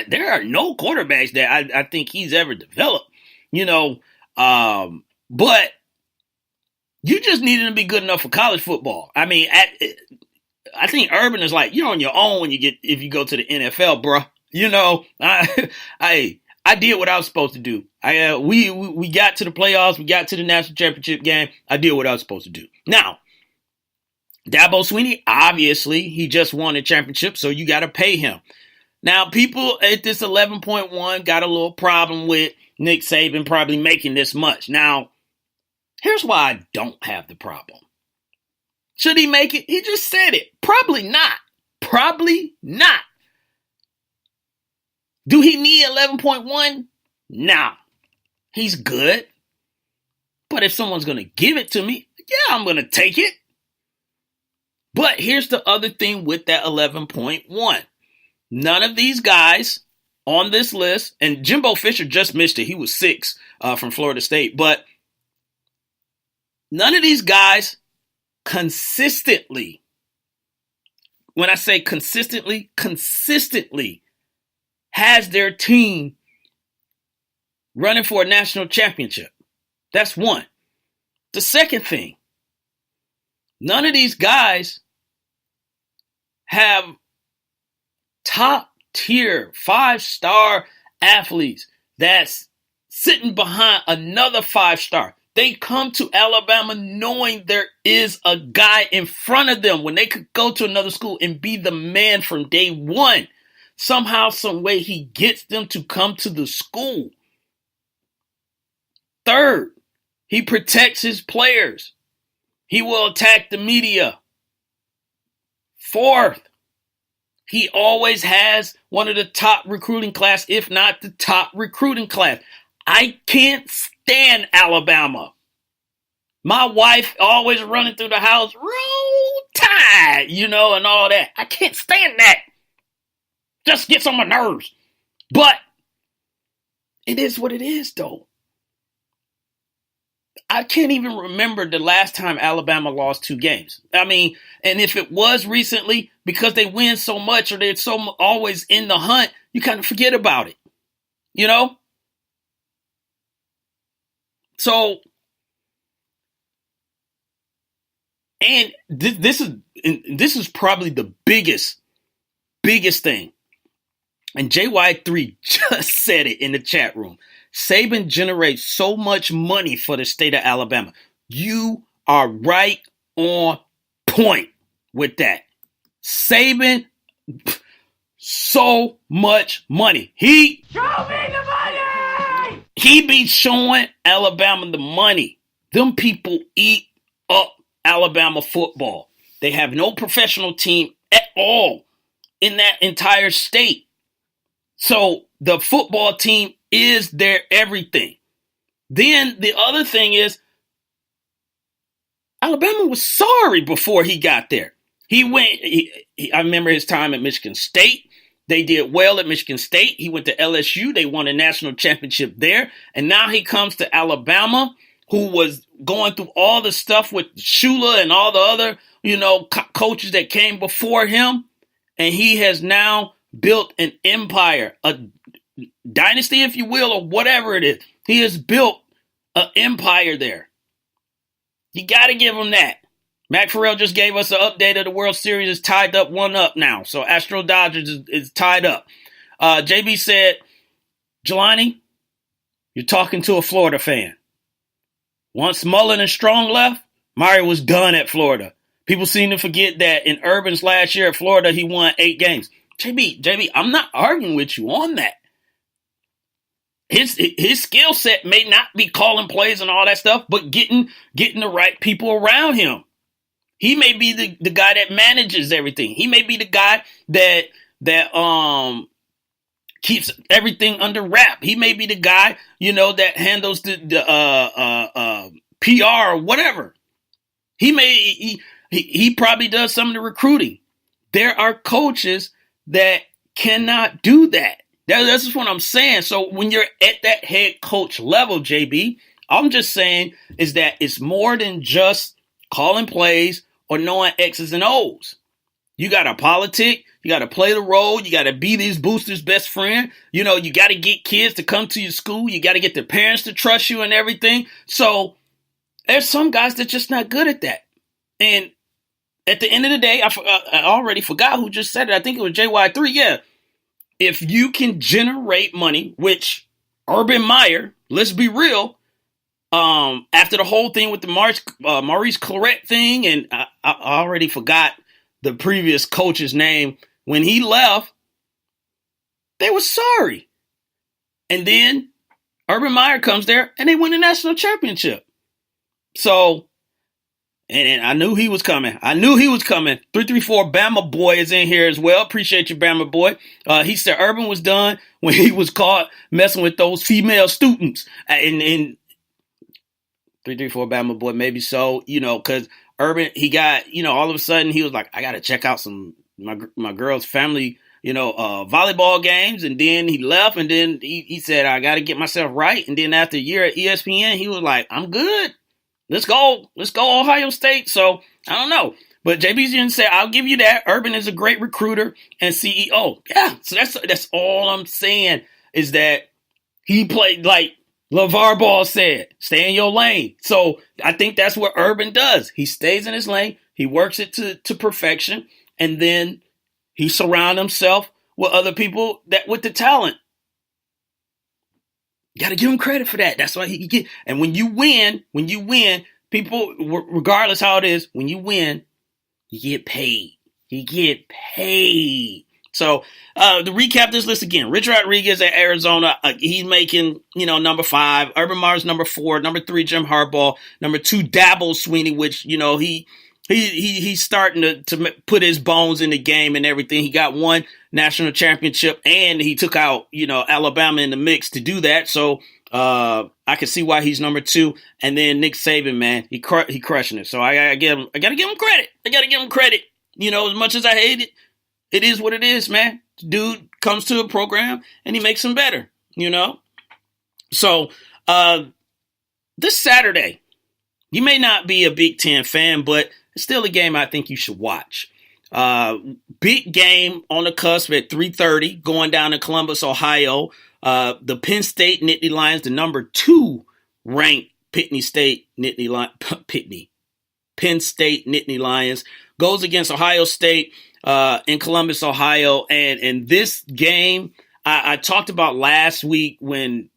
There are no quarterbacks that I think he's ever developed, you know. But you just need him to be good enough for college football. I mean, I think Urban is like, you're on your own if you go to the NFL, bro. You know, I did what I was supposed to do. We got to the playoffs, we got to the national championship game. I did what I was supposed to do. Now, Dabo Swinney, obviously, he just won a championship, so you got to pay him. Now, people at this 11.1 got a little problem with Nick Saban probably making this much. Now, here's why I don't have the problem. Should he make it? He just said it. Probably not. Probably not. Do he need 11.1? Nah. He's good. But if someone's going to give it to me, yeah, I'm going to take it. But here's the other thing with that 11.1. None of these guys on this list, and Jimbo Fisher just missed it. He was 6 from Florida State. But none of these guys consistently, when I say consistently has their team running for a national championship. That's one. The second thing, none of these guys have top tier 5-star athletes that's sitting behind another 5-star. They come to Alabama knowing there is a guy in front of them when they could go to another school and be the man from day one. Somehow, some way, he gets them to come to the school. Third, he protects his players. He will attack the media. Fourth, he always has one of the top recruiting class, if not the top recruiting class. I can't stand Alabama. My wife always running through the house, roll tide, and all that. I can't stand that. Just gets on my nerves. But it is what it is, though. I can't even remember the last time Alabama lost 2 games. I mean, and if it was recently, because they win so much or they're always in the hunt, you kind of forget about it. So, and this is probably the biggest thing. And JY3 just said it in the chat room. Saban generates so much money for the state of Alabama. You are right on point with that. Saban, so much money. Show me the money! He be showing Alabama the money. Them people eat up Alabama football. They have no professional team at all in that entire state. So the football team is their everything. Then the other thing is, Alabama was sorry before he got there. I remember his time at Michigan State. They did well at Michigan State. He went to LSU. They won a national championship there. And now he comes to Alabama, who was going through all the stuff with Shula and all the other, coaches that came before him. And he has now built an empire, a dynasty, if you will, or whatever it is. He has built an empire there. You got to give him that. Mac Farrell just gave us an update of the World Series. It's tied up 1-1 now. So Astro Dodgers is tied up. JB said, Jelani, you're talking to a Florida fan. Once Mullen and Strong left, Mario was done at Florida. People seem to forget that in Urban's last year at Florida, he won 8 games. JB, I'm not arguing with you on that. His skill set may not be calling plays and all that stuff, but getting the right people around him. He may be the guy that manages everything. He may be the guy that keeps everything under wrap. He may be the guy, that handles the PR or whatever. He probably does some of the recruiting. There are coaches that cannot do that. That's just what I'm saying. So when you're at that head coach level, JB, I'm just saying is that it's more than just calling plays or knowing X's and O's. You got to politic. You got to play the role. You got to be these boosters' best friend. You know, you got to get kids to come to your school. You got to get their parents to trust you and everything. So there's some guys that's just not good at that. And at the end of the day, I already forgot who just said it. I think it was JY3. Yeah. If you can generate money, which Urban Meyer, let's be real, after the whole thing with the Maurice Clarett thing, and I already forgot the previous coach's name, when he left, they were sorry. And then Urban Meyer comes there and they win the national championship. So, and I knew he was coming. 334 Bama Boy is in here as well. Appreciate you, Bama Boy. He said Urban was done when he was caught messing with those female students. And 334 Bama Boy, maybe so, because Urban, he got, all of a sudden he was like, I got to check out my girl's family, volleyball games. And then he left, and then he said, I got to get myself right. And then after a year at ESPN, he was like, I'm good. Let's go Ohio State. So I don't know. But JBZ said, I'll give you that. Urban is a great recruiter and CEO. Yeah. So that's all I'm saying is that he played like LeVar Ball said, stay in your lane. So I think that's what Urban does. He stays in his lane. He works it to perfection. And then he surrounds himself with other people with the talent. You got to give him credit for that. That's why he get. And when you win, people, regardless how it is, when you win, you get paid. So to recap this list again, Rich Rodriguez at Arizona, he's making, number 5. Urban Meyer's number 4. Number 3, Jim Harbaugh. Number 2, Dabo Swinney, which, he's starting to put his bones in the game and everything. He got 1 national championship, and he took out, Alabama in the mix to do that. So I can see why he's number 2. And then Nick Saban, man, he crushing it. So I gotta give him credit. As much as I hate it, it is what it is, man. Dude comes to a program and he makes them better, So this Saturday, you may not be a Big Ten fan, but it's still a game I think you should watch. Big game on the cusp at 3:30 going down to Columbus, Ohio. The Penn State Nittany Lions, the number 2 ranked Penn State Nittany Lions, goes against Ohio State in Columbus, Ohio. And this game, I talked about last week when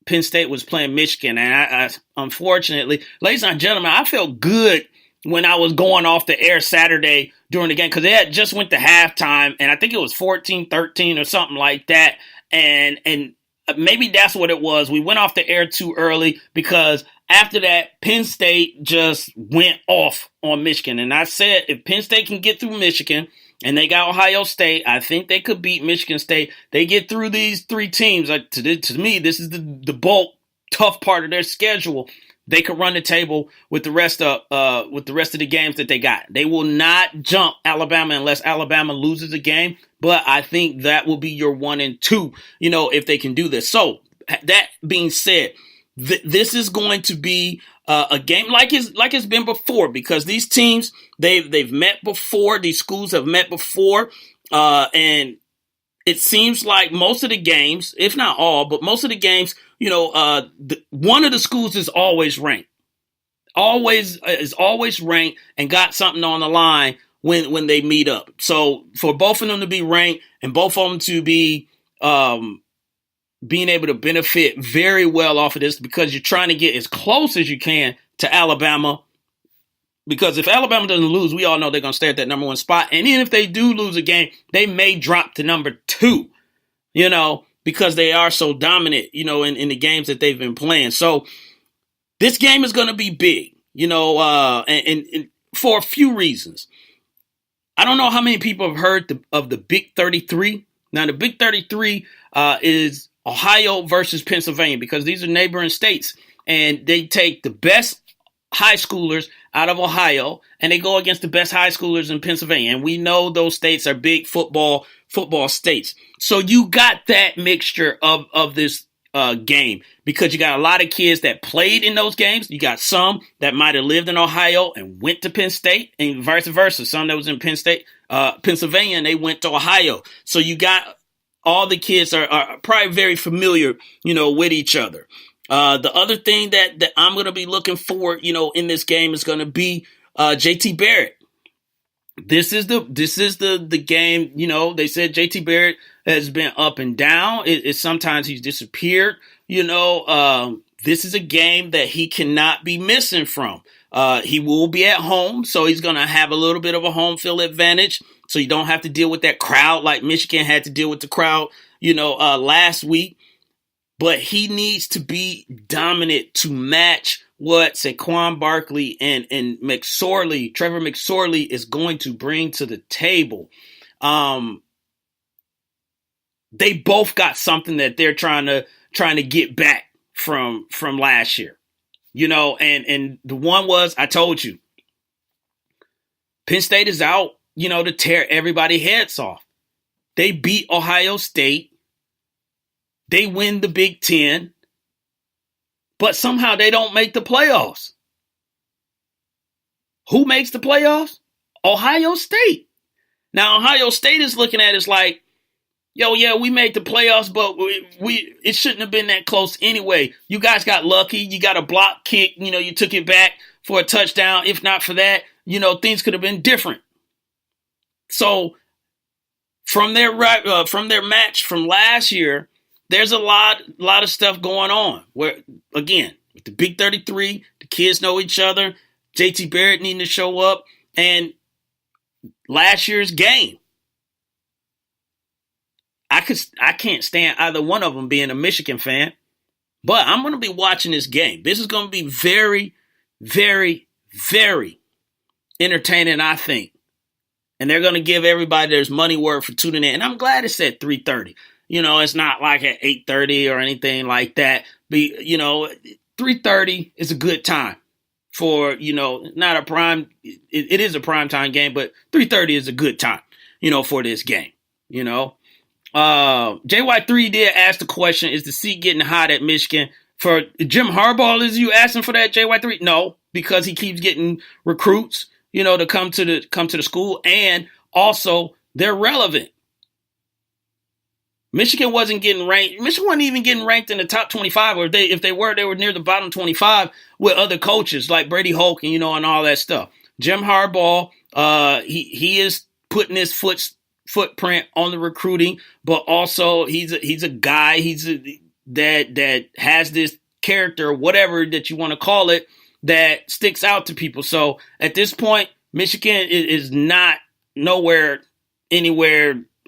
Penn State was playing Michigan. And I unfortunately, ladies and gentlemen, I felt good when I was going off the air Saturday during the game because they had just went to halftime. And I think it was 14-13 or something like that. And maybe that's what it was. We went off the air too early because after that, Penn State just went off on Michigan. And I said, if Penn State can get through Michigan and they got Ohio State, I think they could beat Michigan State. They get through these 3 teams. To me, this is the bulk, tough part of their schedule. They could run the table with the rest of the games that they got. They will not jump Alabama unless Alabama loses a game. But I think that will be your 1 and 2, if they can do this. So that being said, this is going to be a game like it's been before because these teams they've met before. These schools have met before, and it seems like most of the games, if not all, but most of the games, one of the schools is always ranked, always ranked and got something on the line when they meet up. So for both of them to be ranked and both of them to be being able to benefit very well off of this because you're trying to get as close as you can to Alabama. Because if Alabama doesn't lose, we all know they're going to stay at that number 1 spot. And even if they do lose a game, they may drop to number 2, because they are so dominant, in the games that they've been playing. So this game is going to be big, and for a few reasons. I don't know how many people have heard of the Big 33. Now, the Big 33 is Ohio versus Pennsylvania because these are neighboring states. And they take the best high schoolers out of Ohio and they go against the best high schoolers in Pennsylvania. And we know those states are big football states. So you got that mixture of this game, because you got a lot of kids that played in those games. You got some that might have lived in Ohio and went to Penn State, and vice versa. Some that was in Pennsylvania, and they went to Ohio. So you got all the kids are probably very familiar, with each other. The other thing that I'm going to be looking for, in this game is going to be JT Barrett. This is the game. They said JT Barrett has been up and down. Sometimes he's disappeared. This is a game that he cannot be missing from. He will be at home, so he's going to have a little bit of a home field advantage. So you don't have to deal with that crowd like Michigan had to deal with the crowd, last week. But he needs to be dominant to match what Saquon Barkley and Trevor McSorley is going to bring to the table. They both got something that they're trying to get back from last year, and the one was, I told you, Penn State is out, to tear everybody's heads off. They beat Ohio State. They win the Big Ten. But somehow they don't make the playoffs. Who makes the playoffs? Ohio State. Now, Ohio State is looking at it like, we made the playoffs, but it shouldn't have been that close anyway. You guys got lucky. You got a block kick. You took it back for a touchdown. If not for that, things could have been different. So from their match from last year, there's a lot of stuff going on where, again, with the Big 33, the kids know each other, JT Barrett needing to show up, and last year's game. I can't stand either one of them being a Michigan fan, but I'm going to be watching this game. This is going to be very, very, very entertaining, I think. And they're going to give everybody their money worth for tuning in. And I'm glad it's at 3:30. It's not like at 8:30 or anything like that. But, 3:30 is a good time for, not a prime. It is a prime time game, but 3:30 is a good time, for this game, JY3 did ask the question, is the seat getting hot at Michigan? For Jim Harbaugh, is you asking for that, JY3? No, because he keeps getting recruits, to come to the school, and also they're relevant. Michigan wasn't getting ranked. Michigan wasn't even getting ranked in the top 25, or if they were near the bottom 25 with other coaches like Brady Hoke and and all that stuff. Jim Harbaugh, he is putting his footprint on the recruiting, but also he's a guy that has this character, whatever that you want to call it, that sticks out to people. So at this point, Michigan is not anywhere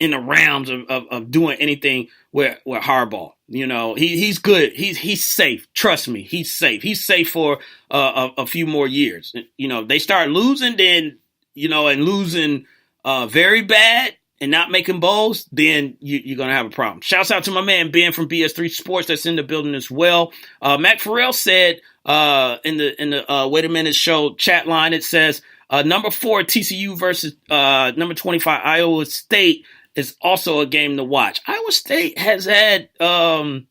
in the realms of doing anything with Harbaugh. He's good. He's safe. Trust me, he's safe. He's safe for a few more years. They start losing, then and losing very bad and not making bowls, then you're gonna have a problem. Shouts out to my man Ben from BS3 Sports that's in the building as well. Mac Farrell said in the Wait a Minute show chat line, it says number 4 TCU versus number 25 Iowa State is also a game to watch. Iowa State has had a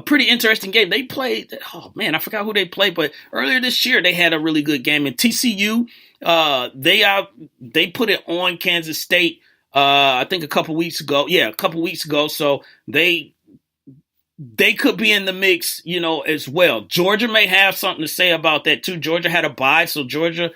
pretty interesting game. They played, I forgot who they played, but earlier this year they had a really good game. And TCU, they put it on Kansas State, I think a couple weeks ago. Yeah, a couple weeks ago. So they could be in the mix, as well. Georgia may have something to say about that too. Georgia had a bye, so Georgia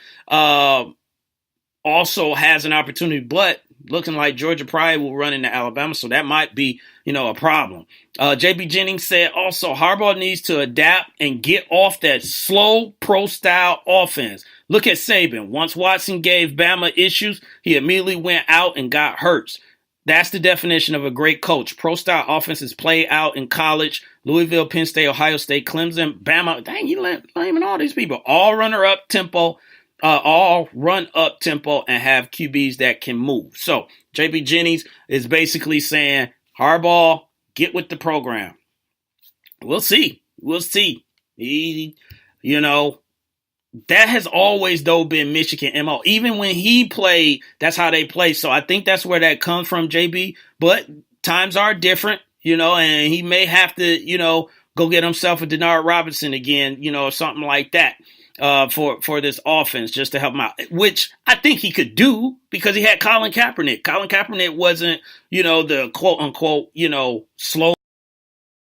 also has an opportunity, but looking like Georgia probably will run into Alabama, so that might be, a problem. JB Jennings said also Harbaugh needs to adapt and get off that slow pro-style offense. Look at Saban. Once Watson gave Bama issues, he immediately went out and got hurt. That's the definition of a great coach. Pro-style offenses play out in college. Louisville, Penn State, Ohio State, Clemson, Bama. Dang, you naming all these people. All run up tempo and have QBs that can move. So JB Jennings is basically saying, Harbaugh, get with the program. We'll see. That has always, though, been Michigan MO. Even when he played, that's how they play. So I think that's where that comes from, JB. But times are different, and he may have to, go get himself a Denard Robinson again, or something like that. For this offense, just to help him out, which I think he could do because he had Colin Kaepernick. Colin Kaepernick wasn't, the quote unquote, slow